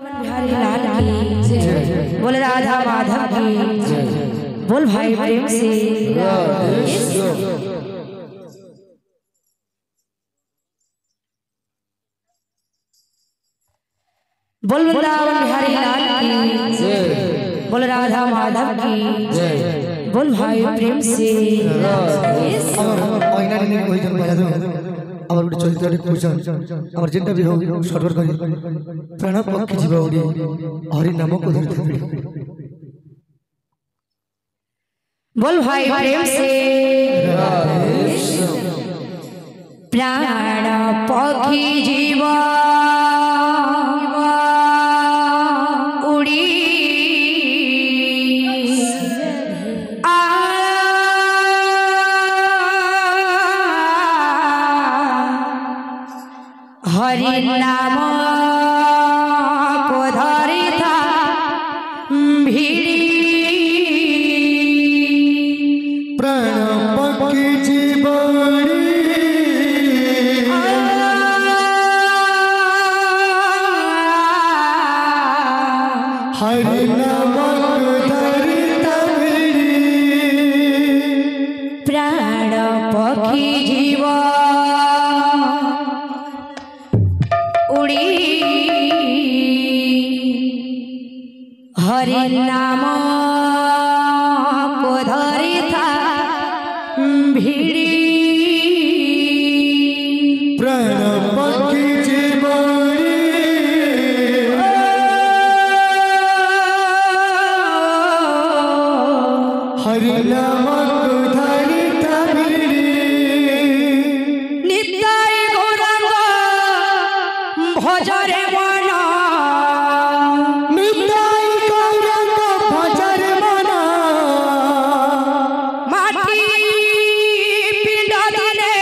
बिहारी लाल की बोल राधा माधव की बोल भाई प्रेम से बोल वृंदावन बिहारी लाल की बोल राधा माधव की बोल भाई प्रेम से আমার গোটে চরিত্রটি পূজন আমার যেটা বি হোক সর্বর করি প্রাণ পক্ষী জীব ওড়ি হরি নামক ধরিতে बोल भाई प्रेम से प्राण पक्षी जीव उड़ी हरि नाम को धरी था भिड़ी प्राण पक्षी जीव हरि नाम प्राण पक्षी जीव उड़ी हरि नाम को धरी था भिड़ी प्राण पक्षी जीव हरि नाम भजरे मन भजरे मन माटी पिंड दिले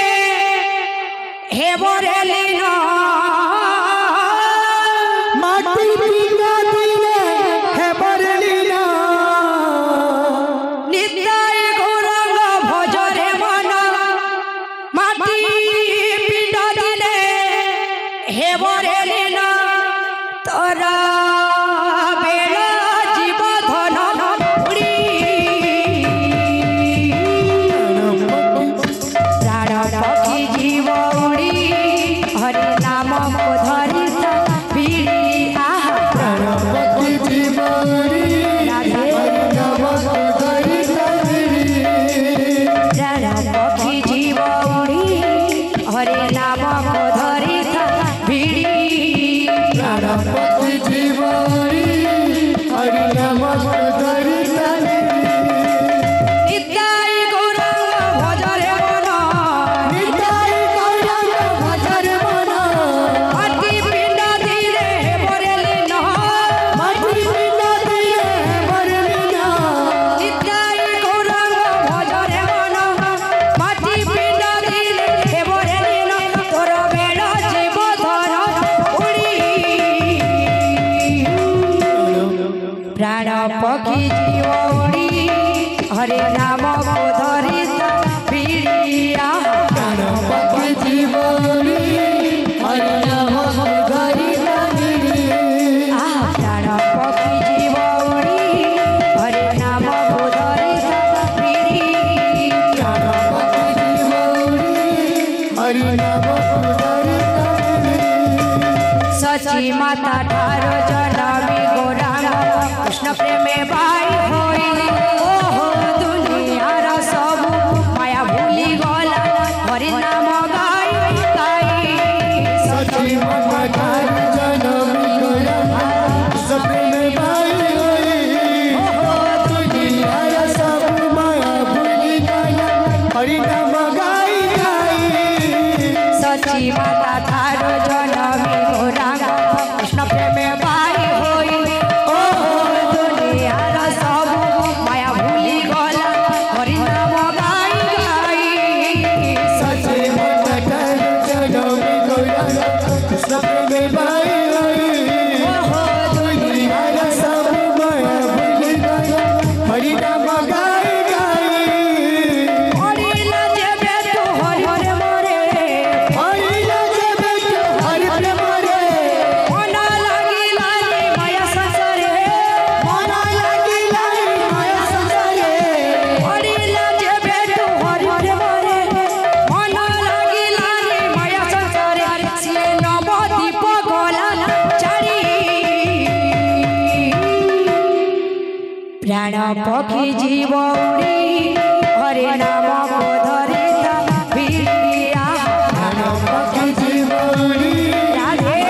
हे बरे लीन माटी पिंड दिले हे बरे लीन नित्य गौरंग भजरे मन माटी पिंड दिले हे बरे तोरा बेला जीव धन उड़ी प्राण पक्षी जीव उड़ी हरि नाम को धरी भिड़ी आह प्राण पक्षी जीव उड़ी हरि नाम को धरी प्राण पक्षी जीव उड़ी हरि नाम को धरी भिड़ी पक्षी जीव हरि नाम धरि नित्याय गौरंग भजरे मन नित्याय गौरंग भजरे मन माटी पिंड दिले बरे लीन माटी पिंड दिले बरे लीन नित्याय गौरंग भजरे मन माटी पिंड दिले बरे लीन तोर बेला जीव धन उड़ी प्राण पक्षी जीव उड़ी हरे नाम को धरी भिड़िया प्राण पक्षी जीव हरि नाम धरि प्राण पक्षी जीव उड़ी हरे नाम को धरी भिड़ी प्राण पक्षी जीव हरि नाम धरि सची माता ठारो जनमी गौरांग कृष्ण प्रेमे बाई होई ओहो दुनियार सब माया भूली गला हरि नाम गाई गाई सची माता ठारो जनमी गौरांग सपने में बाई होई ओहो दुनियार सब माया भूली गला हरि नाम गाई गाई सची माता ठारो जनमी गौरांग कृष्ण प्रेमे बाई होई ओहो दुनियार सब माया भूली गला हरि नाम गाई गाई सची माता ठारो जनमी गौरांग सपने में बाई होई ओहो दुनियार सब माया भूली गला हरि नाम गाई गाई हरि लाजे बेटू हरि रे मोरे हरि लाजे बेटू हरि रे मोरे मन लागी लाली प्राण पक्षी जीव उड़ी हरे नाम को धरे भिड़िया प्राण पक्षी जीव उड़ी राधे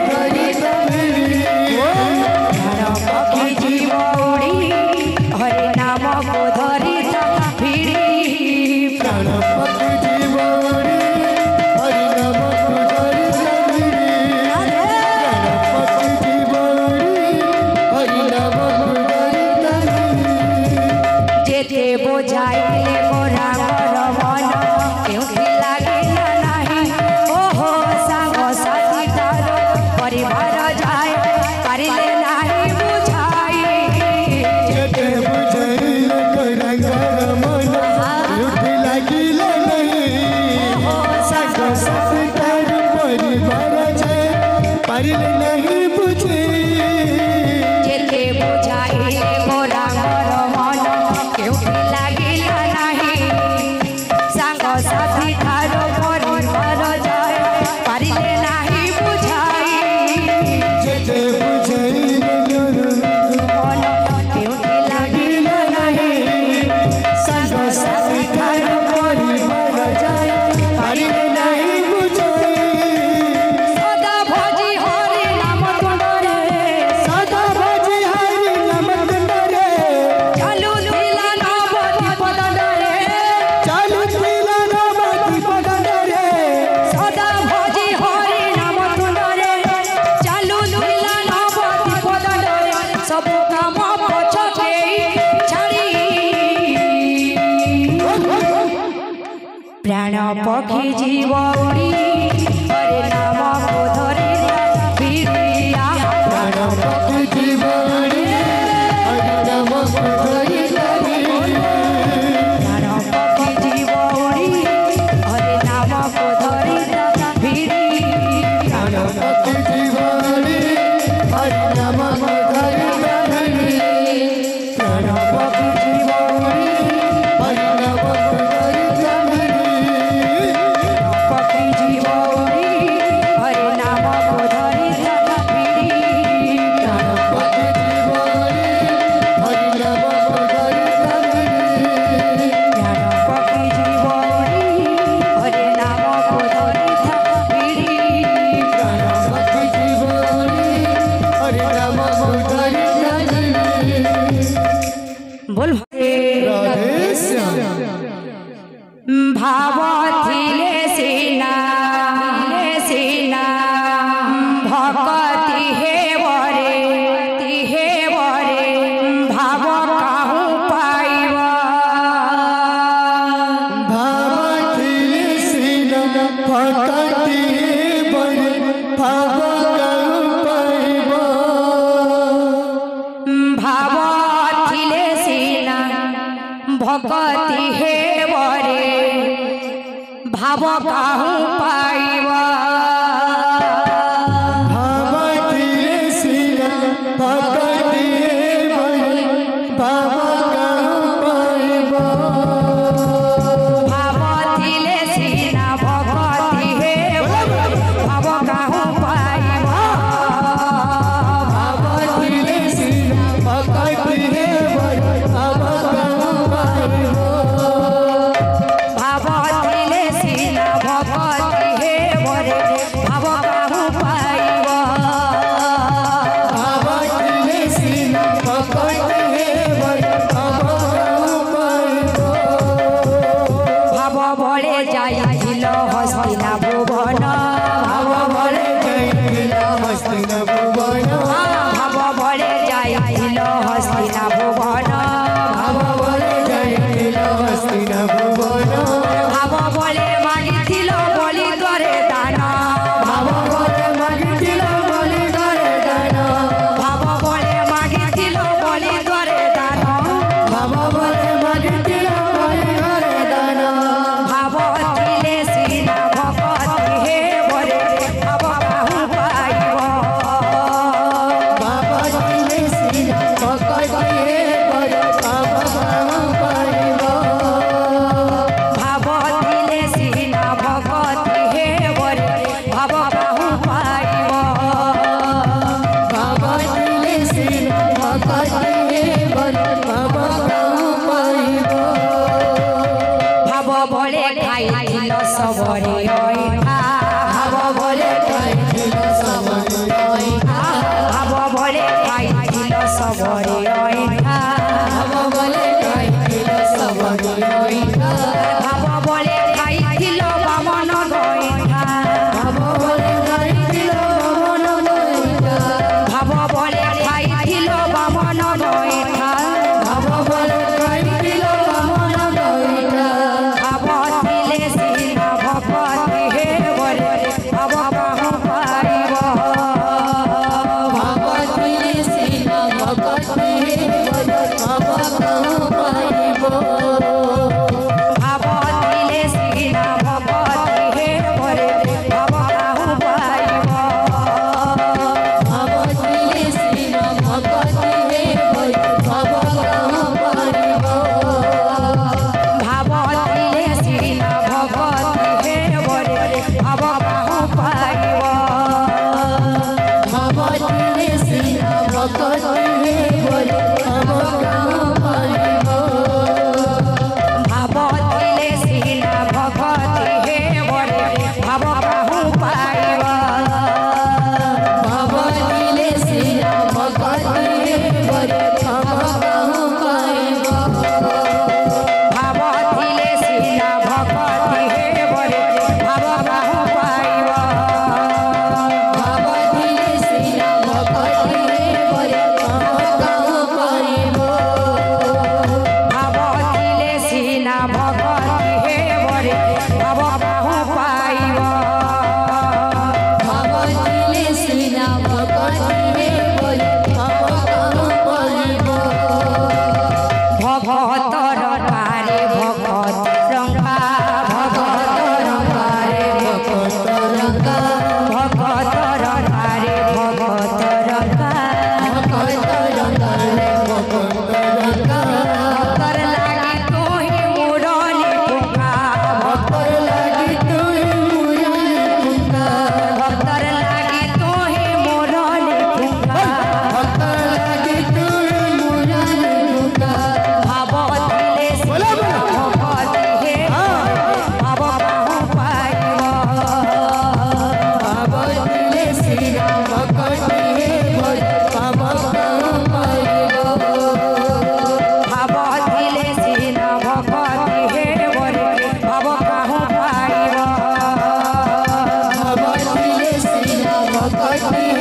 प्राण पक्षी जीव उड़ी हरे नाम को धरे भिड़ी प्राण पक्षी जीव उड़ी हरे नाम को धरे जेते बोझाइले मोरा मोर मन केउठी लागिला नाही ओहो संग साथी तार परिवार जाय पारिले नाही बुझाई जेते बुझाइले मोरा मोर मन केउठी लागिला नाही ओहो संग साथी तार परिवार जाय पारिले नाही बुझाई जेते बोझाइले मोरा मोर मन केउठी लागिला नाही संग साथी तार परिवार जाय पारिले नाही बुझाई जेते बुझाइले मन केउठी लागिला नाही संग साथी तार परिवार जाय पारिले नाही बुझाई सदा भजी हरि नाम तुंडरे सदा भजी हरि नाम तुंडरे चालू दिला नवदी पदडरे चालू दिला नवदी पदडरे सदा भजी हरि नाम तुंडरे चालू दिला नवदी पदडरे सब काम पछके छाड़ी प्राण पक्षी जीव उड़ी हरे नाम को धरे भिड़िया प्राण पक्षी जीव उड़ी हरि नाम को धरि प्राण पक्षी जीव उड़ी हरे नाम को धरे भिड़ी प्राण पक्षी जीव उड़ी हरि नाम को धरि प्राण पक्षी जीव उड़ी हरि नाम को धरि पक्षी भट्टी